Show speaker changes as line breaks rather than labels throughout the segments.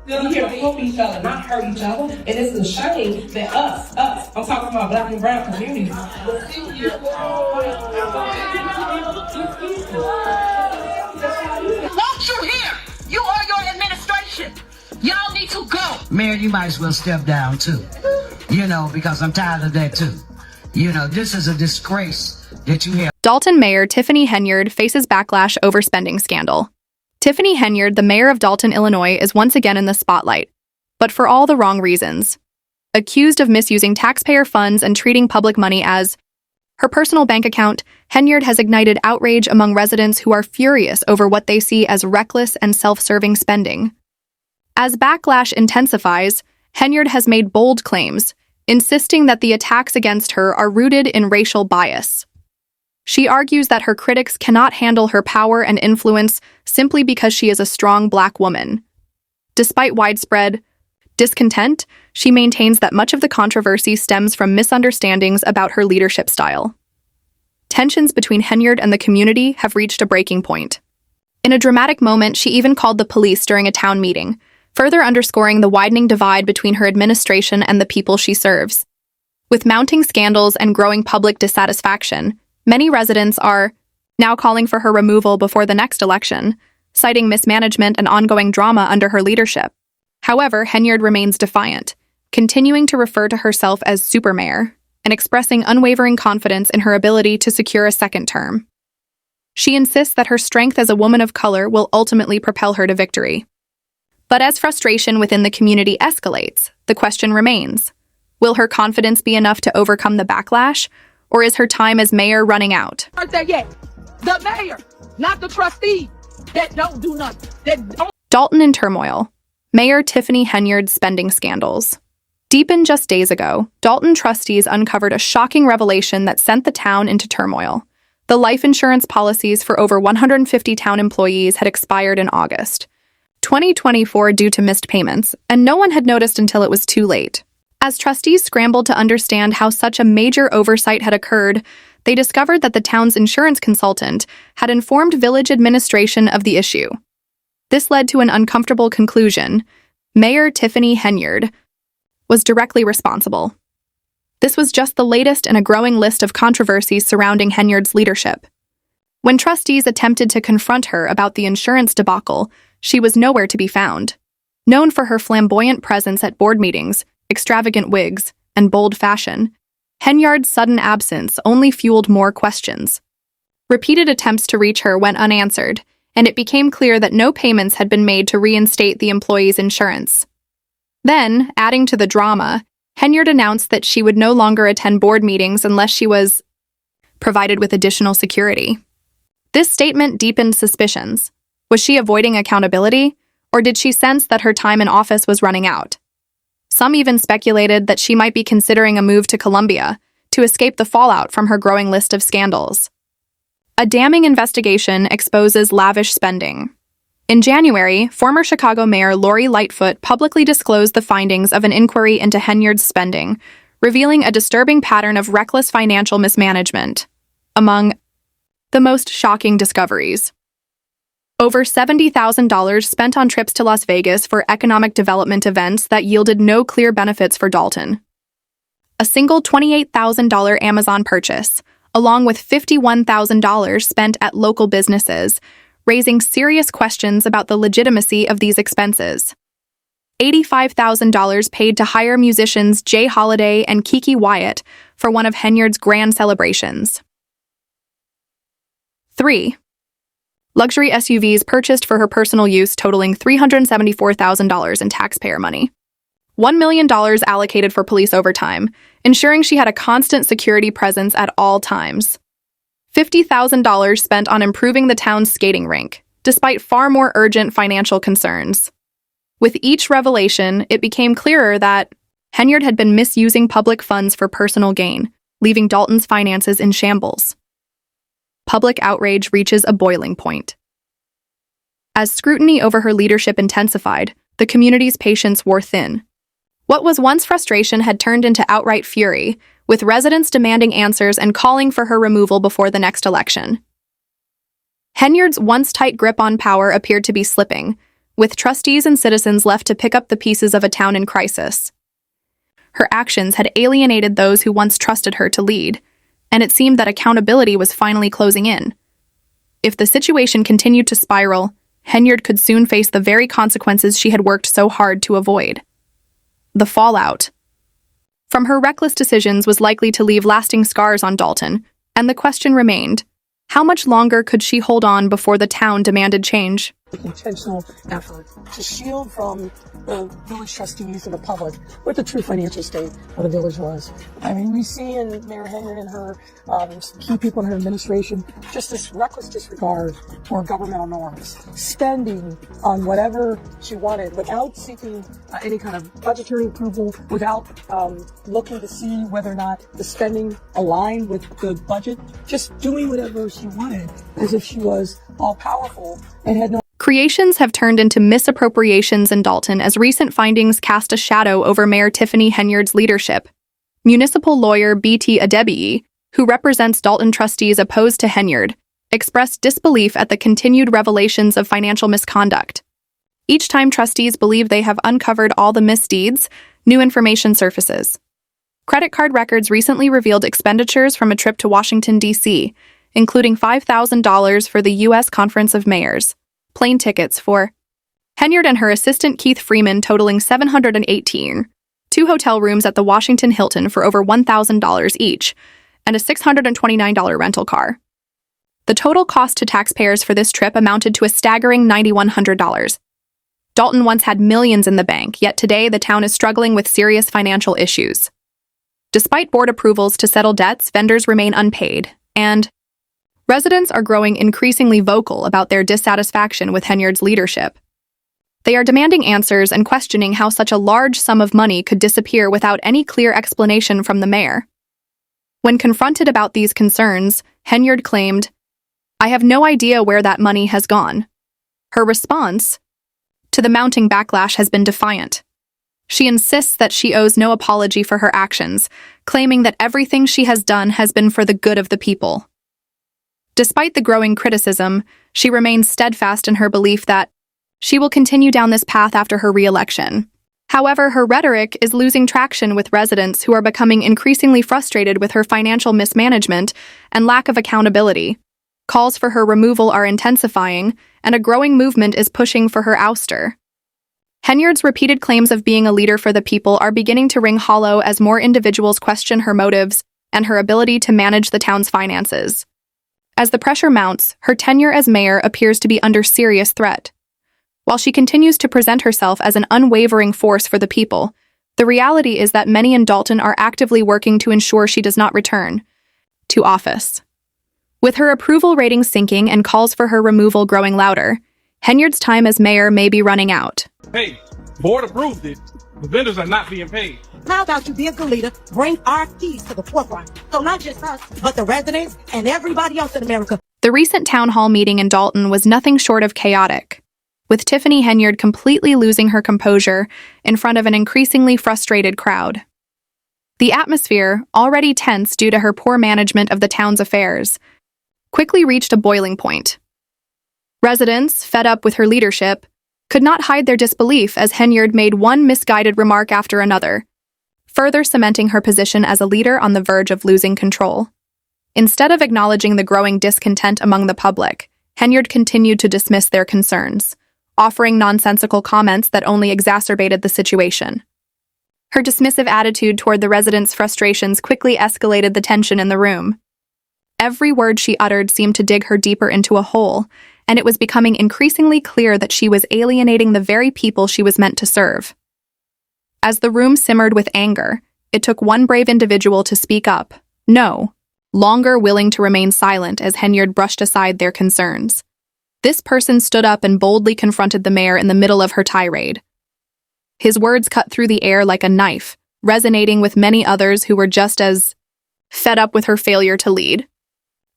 We're here to help each other, not hurt each other. And it's a shame that I'm talking about black and brown communities.
Won't you hear? You or your administration, y'all need to go.
Mayor, you might as well step down too. Because I'm tired of that too. This is a disgrace that you have.
Dalton Mayor Tiffany Henyard faces backlash over spending scandal. Tiffany Henyard, the mayor of Dalton, Illinois, is once again in the spotlight, but for all the wrong reasons. Accused of misusing taxpayer funds and treating public money as her personal bank account, Henyard has ignited outrage among residents who are furious over what they see as reckless and self-serving spending. As backlash intensifies, Henyard has made bold claims, insisting that the attacks against her are rooted in racial bias. She argues that her critics cannot handle her power and influence simply because she is a strong black woman. Despite widespread discontent, she maintains that much of the controversy stems from misunderstandings about her leadership style. Tensions between Henyard and the community have reached a breaking point. In a dramatic moment, she even called the police during a town meeting, further underscoring the widening divide between her administration and the people she serves. With mounting scandals and growing public dissatisfaction, many residents are now calling for her removal before the next election, citing mismanagement and ongoing drama under her leadership. However, Henyard remains defiant, continuing to refer to herself as supermayor and expressing unwavering confidence in her ability to secure a second term. She insists that her strength as a woman of color will ultimately propel her to victory. But as frustration within the community escalates, the question remains, will her confidence be enough to overcome the backlash, or is her time as mayor running out?
The mayor, not the trustee, that don't do nothing.
Dalton in turmoil. Mayor Tiffany Henyard's spending scandals. Deepened just days ago, Dalton trustees uncovered a shocking revelation that sent the town into turmoil. The life insurance policies for over 150 town employees had expired in August 2024 due to missed payments, and no one had noticed until it was too late. As trustees scrambled to understand how such a major oversight had occurred, they discovered that the town's insurance consultant had informed village administration of the issue. This led to an uncomfortable conclusion. Mayor Tiffany Henyard was directly responsible. This was just the latest in a growing list of controversies surrounding Henyard's leadership. When trustees attempted to confront her about the insurance debacle, she was nowhere to be found. Known for her flamboyant presence at board meetings, extravagant wigs, and bold fashion, Henyard's sudden absence only fueled more questions. Repeated attempts to reach her went unanswered, and it became clear that no payments had been made to reinstate the employee's insurance. Then, adding to the drama, Henyard announced that she would no longer attend board meetings unless she was provided with additional security. This statement deepened suspicions. Was she avoiding accountability, or did she sense that her time in office was running out? Some even speculated that she might be considering a move to Colombia to escape the fallout from her growing list of scandals. A damning investigation exposes lavish spending. In January, former Chicago Mayor Lori Lightfoot publicly disclosed the findings of an inquiry into Henyard's spending, revealing a disturbing pattern of reckless financial mismanagement. Among the most shocking discoveries, over $70,000 spent on trips to Las Vegas for economic development events that yielded no clear benefits for Dalton. A single $28,000 Amazon purchase, along with $51,000 spent at local businesses, raising serious questions about the legitimacy of these expenses. $85,000 paid to hire musicians Jay Holiday and Kiki Wyatt for one of Henyard's grand celebrations. 3. Luxury SUVs purchased for her personal use totaling $374,000 in taxpayer money. $1 million allocated for police overtime, ensuring she had a constant security presence at all times. $50,000 spent on improving the town's skating rink, despite far more urgent financial concerns. With each revelation, it became clearer that Henyard had been misusing public funds for personal gain, leaving Dalton's finances in shambles. Public outrage reaches a boiling point. As scrutiny over her leadership intensified, the community's patience wore thin. What was once frustration had turned into outright fury, with residents demanding answers and calling for her removal before the next election. Henyard's once tight grip on power appeared to be slipping, with trustees and citizens left to pick up the pieces of a town in crisis. Her actions had alienated those who once trusted her to lead, and it seemed that accountability was finally closing in. If the situation continued to spiral, Henyard could soon face the very consequences she had worked so hard to avoid. The fallout from her reckless decisions was likely to leave lasting scars on Dalton, and the question remained, how much longer could she hold on before the town demanded change?
Intentional effort to shield from the village trustees and the public what the true financial state of the village was. I mean, we see in Mayor Henyard and her key people in her administration just this reckless disregard for governmental norms, spending on whatever she wanted without seeking any kind of budgetary approval, without looking to see whether or not the spending aligned with the budget, just doing whatever she wanted as if she was all-powerful and had no.
Creations have turned into misappropriations in Dalton as recent findings cast a shadow over Mayor Tiffany Henyard's leadership. Municipal lawyer B.T. Adebiyi, who represents Dalton trustees opposed to Henyard, expressed disbelief at the continued revelations of financial misconduct. Each time trustees believe they have uncovered all the misdeeds, new information surfaces. Credit card records recently revealed expenditures from a trip to Washington, D.C., including $5,000 for the U.S. Conference of Mayors, plane tickets for Henyard and her assistant Keith Freeman totaling $718, 2 hotel rooms at the Washington Hilton for over $1,000 each, and a $629 rental car. The total cost to taxpayers for this trip amounted to a staggering $9,100. Dalton once had millions in the bank, yet today the town is struggling with serious financial issues. Despite board approvals to settle debts, vendors remain unpaid, and residents are growing increasingly vocal about their dissatisfaction with Henyard's leadership. They are demanding answers and questioning how such a large sum of money could disappear without any clear explanation from the mayor. When confronted about these concerns, Henyard claimed, "I have no idea where that money has gone." Her response to the mounting backlash has been defiant. She insists that she owes no apology for her actions, claiming that everything she has done has been for the good of the people. Despite the growing criticism, she remains steadfast in her belief that she will continue down this path after her re-election. However, her rhetoric is losing traction with residents who are becoming increasingly frustrated with her financial mismanagement and lack of accountability. Calls for her removal are intensifying, and a growing movement is pushing for her ouster. Henyard's repeated claims of being a leader for the people are beginning to ring hollow as more individuals question her motives and her ability to manage the town's finances. As the pressure mounts, her tenure as mayor appears to be under serious threat. While she continues to present herself as an unwavering force for the people, the reality is that many in Dalton are actively working to ensure she does not return to office. With her approval ratings sinking and calls for her removal growing louder, Henyard's time as mayor may be running out.
Hey, board approved it. The vendors are not being paid.
How about you be a good leader, bring our keys to the forefront, so not just us, but the residents and everybody else in America.
The recent town hall meeting in Dalton was nothing short of chaotic, with Tiffany Henyard completely losing her composure in front of an increasingly frustrated crowd. The atmosphere, already tense due to her poor management of the town's affairs, quickly reached a boiling point. Residents, fed up with her leadership, could not hide their disbelief as Henyard made one misguided remark after another, further cementing her position as a leader on the verge of losing control. Instead of acknowledging the growing discontent among the public, Henyard continued to dismiss their concerns, offering nonsensical comments that only exacerbated the situation. Her dismissive attitude toward the residents' frustrations quickly escalated the tension in the room. Every word she uttered seemed to dig her deeper into a hole, and it was becoming increasingly clear that she was alienating the very people she was meant to serve. As the room simmered with anger, it took one brave individual to speak up, no longer willing to remain silent as Henyard brushed aside their concerns. This person stood up and boldly confronted the mayor in the middle of her tirade. His words cut through the air like a knife, resonating with many others who were just as fed up with her failure to lead.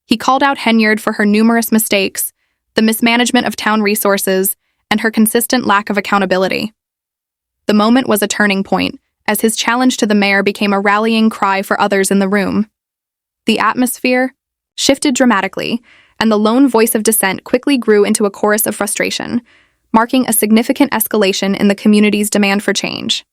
He called out Henyard for her numerous mistakes, the mismanagement of town resources, and her consistent lack of accountability. The moment was a turning point, as his challenge to the mayor became a rallying cry for others in the room. The atmosphere shifted dramatically, and the lone voice of dissent quickly grew into a chorus of frustration. marking a significant escalation in the community's demand for change.